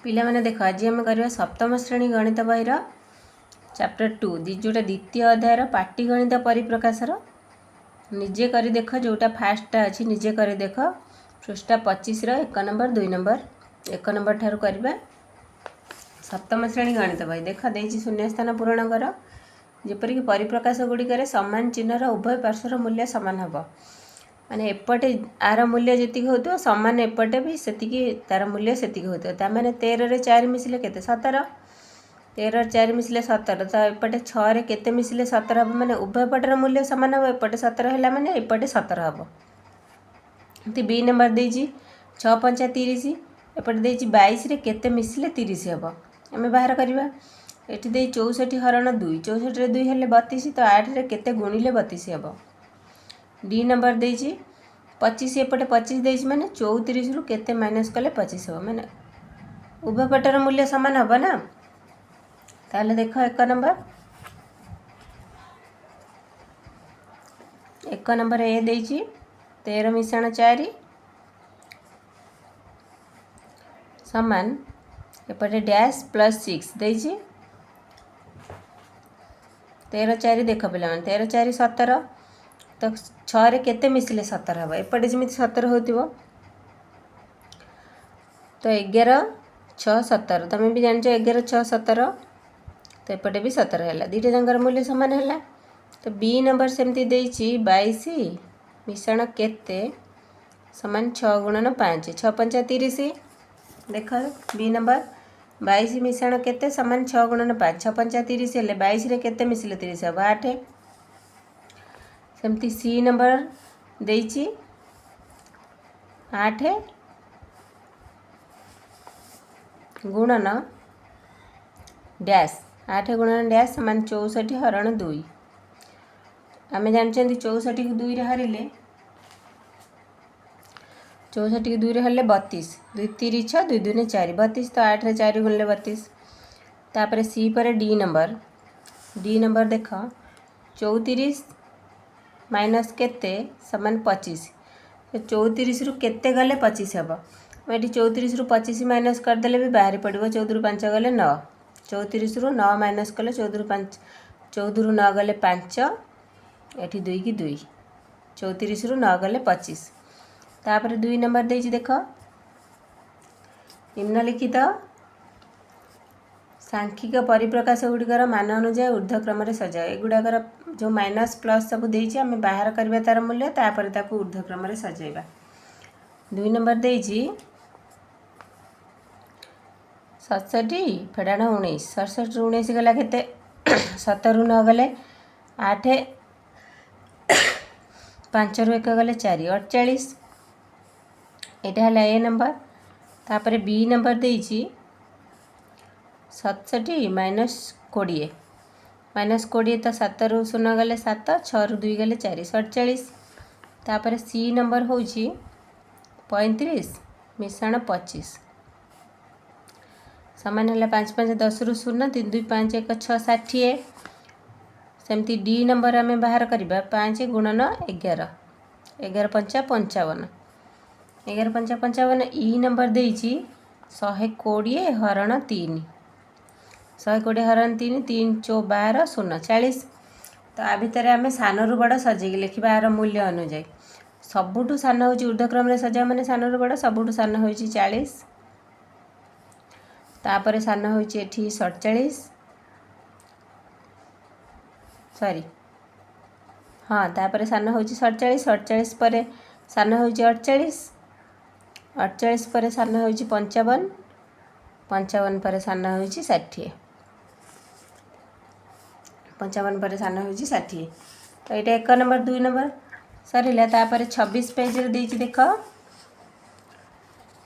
पिलामाने देख आज आम करवा सप्तम श्रेणी गणित बहीर चैप्टर 2 जोटा द्वितीय अध्यायर पाटीगणित परिप्रकाशर निजे कर देख जोटा फास्टा अच्छी निजे कर देख पृष्ठा 25 1 नंबर 2 नंबर 1 नंबर ठार करवा सप्तम श्रेणी गणित बही देख देती शून्यस्थान पूरण कर जेपरिक परिप्रकाश गुड़िक सामान चिन्हर उभय पार्श्वर मूल्य सामान हम माने एपटे आर मूल्य जी हो सामान एपटे भी से तार मूल्य से होता मैंने 13 रे 4 मिसिले के 17 13 4 मिसिले 17 तो एपटे 6 रे केते मिसिले 17 हम मैंने उभय पटर मूल्य सामान हम एपटे 17 है मैंने एपटे 17 हम बी नंबर देजी 6 5 30 एपटे देजी 22 रे केते मिसिले 30 हम आम बाहर करवा एटी दे 64 हरण 2 64 रे 2 हेले 32 तो 8 रे केते गुणिले 32 हम डी नंबर देजी 25 एपटे 25 देजी मैंने 34 रु केते माइनस कले 25 हम मैंने उभय पटर मूल्य सामान हम ना ताले देख 1 नंबर ए देजी 13 मिश्रण 4 सामान एपटे डैश प्लस 6 देजी 13 4 देख पे 13 4 17 तो 6 रे केते मिसिले 17 हम एपटे जमी 17 हो तो 11 6 17 तुम भी जान 11 6 17 तो एपटे भी 17 है दुईटा जंगर मूल्य सामान है तो बी नंबर सेमती 22 मिश्रण केते सामान 6 गुणन 5 6 5 30 देख बी नंबर 22 मिश्रण केते सामान 6 गुणन 5 6 5 30 हेले 22 रे केते मिसिले 30 हम 8 सेमती सी नंबर देची 8 गुणन डैश 8 गुणन डैश समान 64 हरण 2 आम जानते 64 को 2 रे हरिले 64 को 2 रे हरिले 32 2 3 6 2 2 4 32 तो 8 रे 4 गुणिले 32 तापर सी पर डी नंबर देख 34 माइनस केते समान 25 तो 34 रु केते गले 25 हम ये 34 रु 25 माइनस करदे भी बाहरी पड़ो 14 रु 5 गले 9 34 रु 9 माइनस कले 14 रु 5 14 रु 9 गले 5 ये 2 की 2 34 रु 9 गले 25 तापर 2 नंबर देजी देख निम्नलिखित सांख्यिक परिप्रकाश गुड़िकर मान अनुजाई ऊर्ध्वक्रम सजाओ एगुड़ाकर जो माइनस प्लस सब देती आम बाहर करवा तार मूल्य तापर ताको ऊर्ध्वक्रम सजाइबा 2 नंबर देजी 67 फेडाण 19 67 रु 19 गला केते 7 रु 9 गले 8 5 रु 1 गले 4 48 एटा है ए नंबर तापर बी नंबर देजी 67 माइनस 20 तो 7 रु 0 गले 7 6 रु 2 गले 4 47 तापर सी नंबर हूँ 35 मिश्रण 25 सामान है 5 5 10 रु 0 3 2 5 1 6 60 सेमती डी नंबर आम बाहर करवा 5 गुणन 11 11 5 55 11 5 55 ई नंबर देती 120 हरण 3 120 हरण 3 3 चौ 12 0 40 तो आ भितर आम सान रु बड़ सजेक लिखा आर मूल्य अनुजाई सबुठू सान हूँ ऊर्ध्वक्रम सजा मैंने सान रु बड़ सबुठू सान हूँ 40 तापर सान हूँ ये 47 सॉरी हाँ तापर सान हूँ 47 47 पर सान हूँ 48 48 पर सान हूँ 55 55 पर सान हूँ 60 55 पर सान हूँ 60 तो ये 1 नंबर 2 नंबर सरला तापर 26 पेज रे देछि देख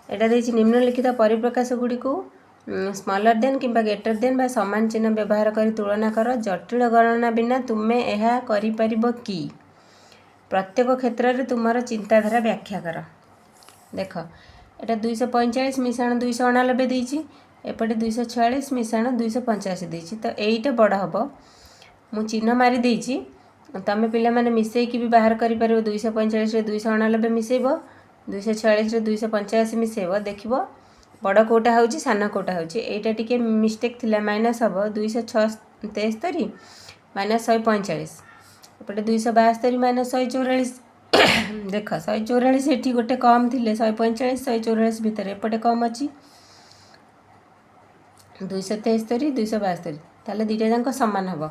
एटा देछि निम्नलिखित परिप्रकाश गुड़ी को स्मॉलर देन किंबा ग्रेटर देन बा समान चिन्ह व्यवहार कर तुलना कर जटिल गणना बिना तुम्हें यह करि परिबो कि प्रत्येक क्षेत्र में तुमर चिंताधारा व्याख्या कर देख एटा 245 मिश्रण 289 देछि एपटे 246 मिश्रण 285 देछि तो एटा बड़ हम मु चिन्ह मारी देछि तुम पिला माने मिसेकी भी बाहर कर 245 289 मिसेब 246 285 मिसेब देखिबो बड़ कोटा हूँ सान कोटा हूँ यहाँ टी मिस्टेक थिला माइनस हम 273 माइनस 145 एपटे 272 माइनस 144 देख 144 ये गोटे कम थे 145 144 भितर एपटे कम अच्छी 273 272 ताले दुईटा जाक सामान हम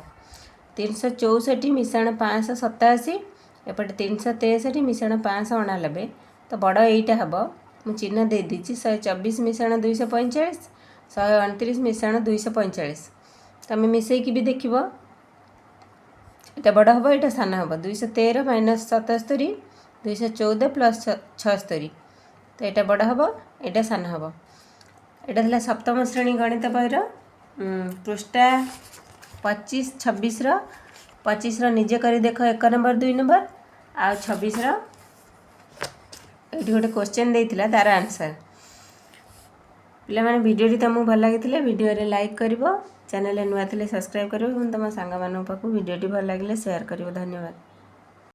364 मिश्रण 587 एपटे 363 मिश्रण 598 तो बड़ यहीटा हम मु चिन्ह दे दीची 124 मिश्रण 245 129 मिश्रण 245 तुम मिसेकी भी देख यहाँ बड़ हम यहाँ सान हम 213 माइनस 77 214 प्लस 76 तो यहाँ बड़ हम यहाँ सान हम यहाँ था सप्तम श्रेणी गणित बहीर पृष्ठा 25-26 25 निजे कर देख 1 नंबर 2 नंबर आ 26 ये गोटे क्वेश्चन देता तार आंसर पे भिडियोटी तुमको भल लगी भिडियो लाइक कर चैनल नुआ थे सब्सक्राइब कर तुम सांग पाक भिडियोटी भल लगे शेयर कर धन्यवाद।